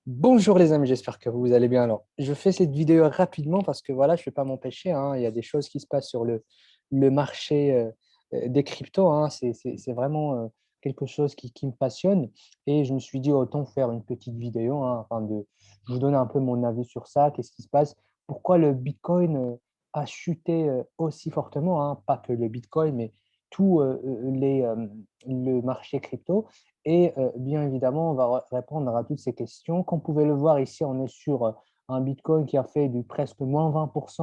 Bonjour les amis, j'espère que vous allez bien. Alors, je fais cette vidéo rapidement parce que voilà, je ne vais pas m'empêcher, hein. Il y a des choses qui se passent sur le marché des cryptos, hein. C'est vraiment quelque chose qui me passionne. Et je me suis dit, autant faire une petite vidéo, hein, afin de vous donner un peu mon avis sur ça, qu'est-ce qui se passe, pourquoi le Bitcoin a chuté aussi fortement, hein. Pas que le Bitcoin, mais tout le marché crypto. Et bien évidemment, on va répondre à toutes ces questions. Comme vous pouvez le voir ici, on est sur un Bitcoin qui a fait du presque moins 20%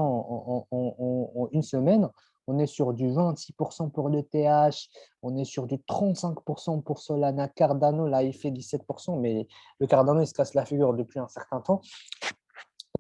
en une semaine. On est sur du 26% pour le TH, on est sur du 35% pour Solana. Cardano, là, il fait 17%, mais le Cardano, il se casse la figure depuis un certain temps.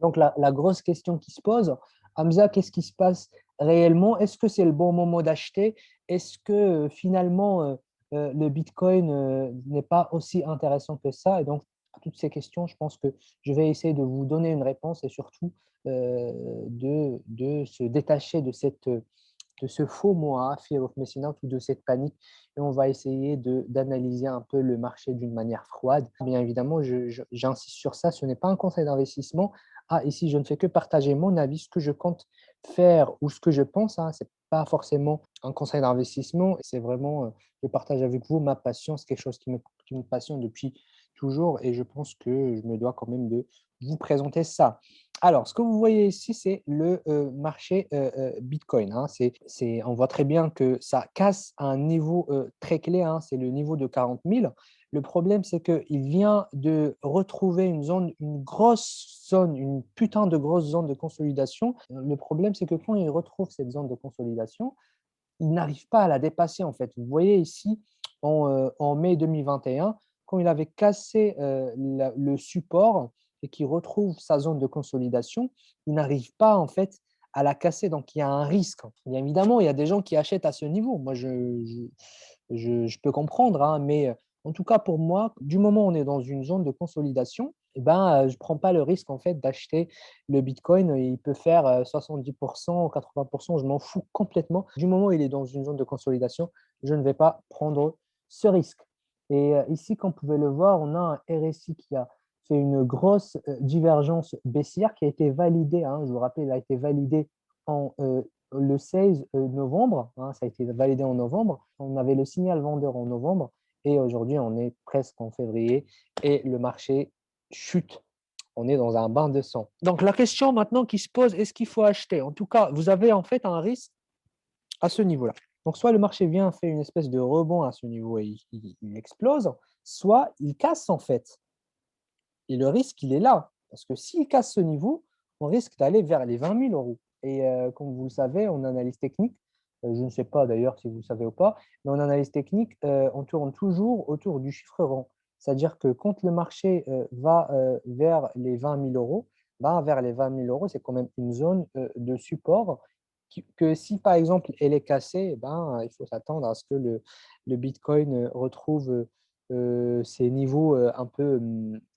Donc, la grosse question qui se pose, Hamza, qu'est-ce qui se passe réellement? Est-ce que c'est le bon moment d'acheter? Est-ce que finalement, le Bitcoin n'est pas aussi intéressant que ça? Et donc, à toutes ces questions, je pense que je vais essayer de vous donner une réponse et surtout de se détacher de ce faux mot, hein, fear of missing out, ou de cette panique. Et on va essayer d'analyser un peu le marché d'une manière froide. Bien évidemment, j'insiste sur ça, ce n'est pas un conseil d'investissement. Ah, ici, je ne fais que partager mon avis, ce que je compte faire ou ce que je pense, hein. Ce n'est pas forcément un conseil d'investissement, c'est vraiment, je partage avec vous ma passion, c'est quelque chose qui me passionne depuis toujours et je pense que je me dois quand même de vous présenter ça. Alors, ce que vous voyez ici, c'est le marché Bitcoin, hein. On voit très bien que ça casse un niveau très clé, hein, c'est le niveau de 40 000. Le problème, c'est qu'il vient de retrouver une grosse zone, une putain de grosse zone de consolidation. Le problème, c'est que quand il retrouve cette zone de consolidation, il n'arrive pas à la dépasser en fait. Vous voyez ici, en mai 2021, quand il avait cassé le support et qu'il retrouve sa zone de consolidation, il n'arrive pas en fait à la casser. Donc il y a un risque. Bien évidemment, il y a des gens qui achètent à ce niveau. Moi, je peux comprendre, hein, mais en tout cas pour moi, du moment où on est dans une zone de consolidation, eh ben, je ne prends pas le risque en fait d'acheter le Bitcoin. Il peut faire 70%, 80%, je m'en fous complètement. Du moment où il est dans une zone de consolidation, je ne vais pas prendre ce risque. Et ici, comme vous pouvez le voir, on a un RSI qui a fait une grosse divergence baissière qui a été validée, hein, je vous rappelle, elle a été validée en le 16 novembre, hein, ça a été validé en novembre. On avait le signal vendeur en novembre et aujourd'hui, on est presque en février et le marché chute. On est dans un bain de sang. Donc, la question maintenant qui se pose, est-ce qu'il faut acheter? En tout cas, vous avez en fait un risque à ce niveau-là. Donc, soit le marché vient, fait une espèce de rebond à ce niveau et il explose, soit il casse en fait. Et le risque, il est là. Parce que s'il casse ce niveau, on risque d'aller vers les 20 000 euros. Et comme vous le savez, en analyse technique, je ne sais pas d'ailleurs si vous le savez ou pas, mais en analyse technique, on tourne toujours autour du chiffre rond. C'est-à-dire que quand le marché va vers les 20 000 euros, ben, vers les 20 000 euros, c'est quand même une zone de support que si par exemple elle est cassée, ben, il faut s'attendre à ce que le Bitcoin retrouve ces niveaux un peu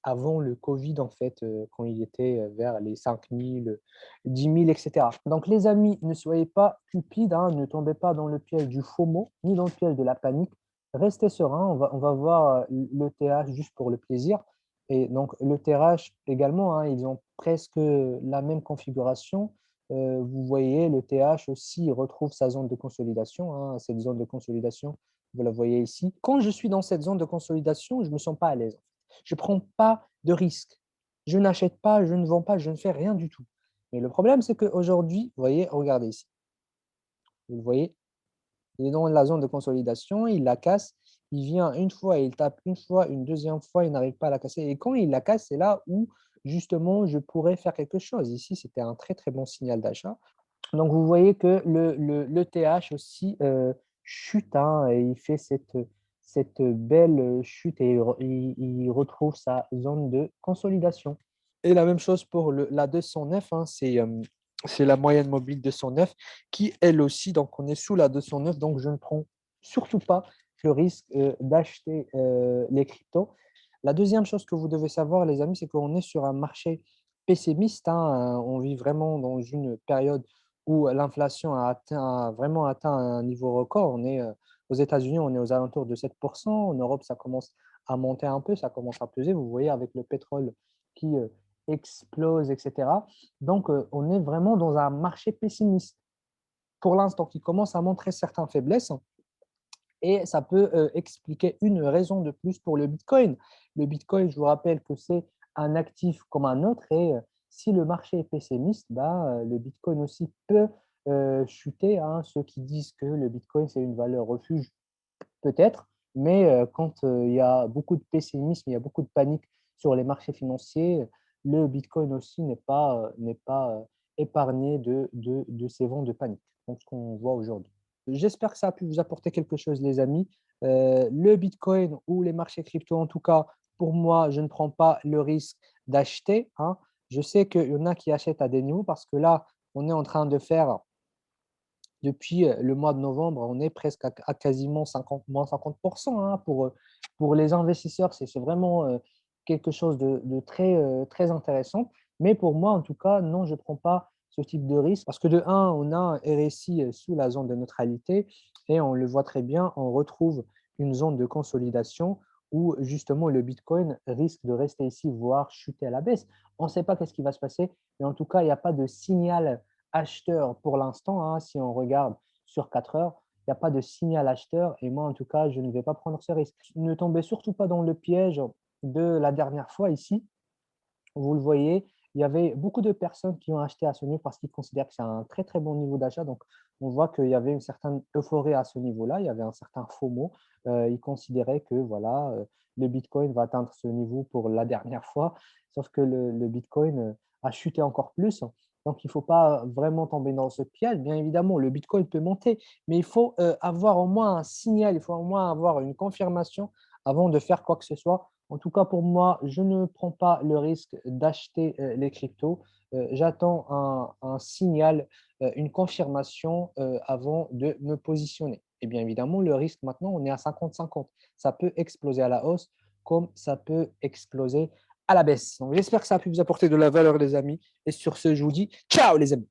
avant le Covid, en fait, quand il était vers les 5 000, 10 000, etc. Donc, les amis, ne soyez pas cupides, hein, ne tombez pas dans le piège du FOMO, ni dans le piège de la panique. Restez serein, on va voir l'ETH juste pour le plaisir. Et donc, l'ETH également, hein, ils ont presque la même configuration. Vous voyez, l'ETH aussi il retrouve sa zone de consolidation, hein, cette zone de consolidation vous la voyez ici. Quand je suis dans cette zone de consolidation, je ne me sens pas à l'aise. Je ne prends pas de risque. Je n'achète pas, je ne vends pas, je ne fais rien du tout. Mais le problème, c'est qu'aujourd'hui, vous voyez, regardez ici. Vous le voyez, il est dans la zone de consolidation, il la casse, il vient une fois, il tape une fois, une deuxième fois, il n'arrive pas à la casser. Et quand il la casse, c'est là où justement je pourrais faire quelque chose. Ici, c'était un très très bon signal d'achat. Donc, vous voyez que le TH aussi chute, hein, et il fait cette belle chute et il retrouve sa zone de consolidation. Et la même chose pour la 209, hein, c'est la moyenne mobile 209 qui, elle aussi, donc on est sous la 209, donc je ne prends surtout pas le risque d'acheter les cryptos. La deuxième chose que vous devez savoir, les amis, c'est qu'on est sur un marché pessimiste, hein. On vit vraiment dans une période où l'inflation a vraiment atteint un niveau record. Aux États-Unis, on est aux alentours de 7%. En Europe, ça commence à monter un peu, ça commence à peser. Vous voyez avec le pétrole qui explose, etc. Donc, on est vraiment dans un marché pessimiste pour l'instant qui commence à montrer certaines faiblesses et ça peut expliquer une raison de plus pour le Bitcoin. Le Bitcoin, je vous rappelle que c'est un actif comme un autre et si le marché est pessimiste, bah, le Bitcoin aussi peut chuter, hein. Ceux qui disent que le Bitcoin, c'est une valeur refuge, peut-être, mais quand il y a beaucoup de pessimisme, il y a beaucoup de panique sur les marchés financiers, le Bitcoin aussi n'est pas épargné de ces vents de panique, donc ce qu'on voit aujourd'hui. J'espère que ça a pu vous apporter quelque chose, les amis. Le Bitcoin ou les marchés crypto, en tout cas, pour moi, je ne prends pas le risque d'acheter, hein. Je sais qu'il y en a qui achètent à des niveaux parce que là, on est en train de faire depuis le mois de novembre, on est presque à quasiment 50, moins 50%, hein, pour les investisseurs. C'est vraiment quelque chose de très, très intéressant. Mais pour moi, en tout cas, non, je ne prends pas ce type de risque parce que de un, on a un RSI sous la zone de neutralité et on le voit très bien, on retrouve une zone de consolidation où justement le Bitcoin risque de rester ici, voire chuter à la baisse. On ne sait pas qu'est-ce qui va se passer, mais en tout cas, il n'y a pas de signal acheteur pour l'instant, hein, si on regarde sur 4 heures, il n'y a pas de signal acheteur et moi, en tout cas, je ne vais pas prendre ce risque. Ne tombez surtout pas dans le piège de la dernière fois ici. Vous le voyez, il y avait beaucoup de personnes qui ont acheté à ce niveau parce qu'ils considèrent que c'est un très, très bon niveau d'achat. Donc, on voit qu'il y avait une certaine euphorie à ce niveau-là. Il y avait un certain FOMO. Ils considéraient que voilà, le Bitcoin va atteindre ce niveau pour la dernière fois. Sauf que le Bitcoin a chuté encore plus. Donc, il ne faut pas vraiment tomber dans ce piège. Bien évidemment, le Bitcoin peut monter, mais il faut avoir au moins un signal, il faut au moins avoir une confirmation avant de faire quoi que ce soit. En tout cas, pour moi, je ne prends pas le risque d'acheter les cryptos. J'attends un signal, une confirmation avant de me positionner. Et bien évidemment, le risque maintenant, on est à 50-50. Ça peut exploser à la hausse comme ça peut exploser à la baisse. Donc, j'espère que ça a pu vous apporter de la valeur, les amis. Et sur ce, je vous dis ciao, les amis.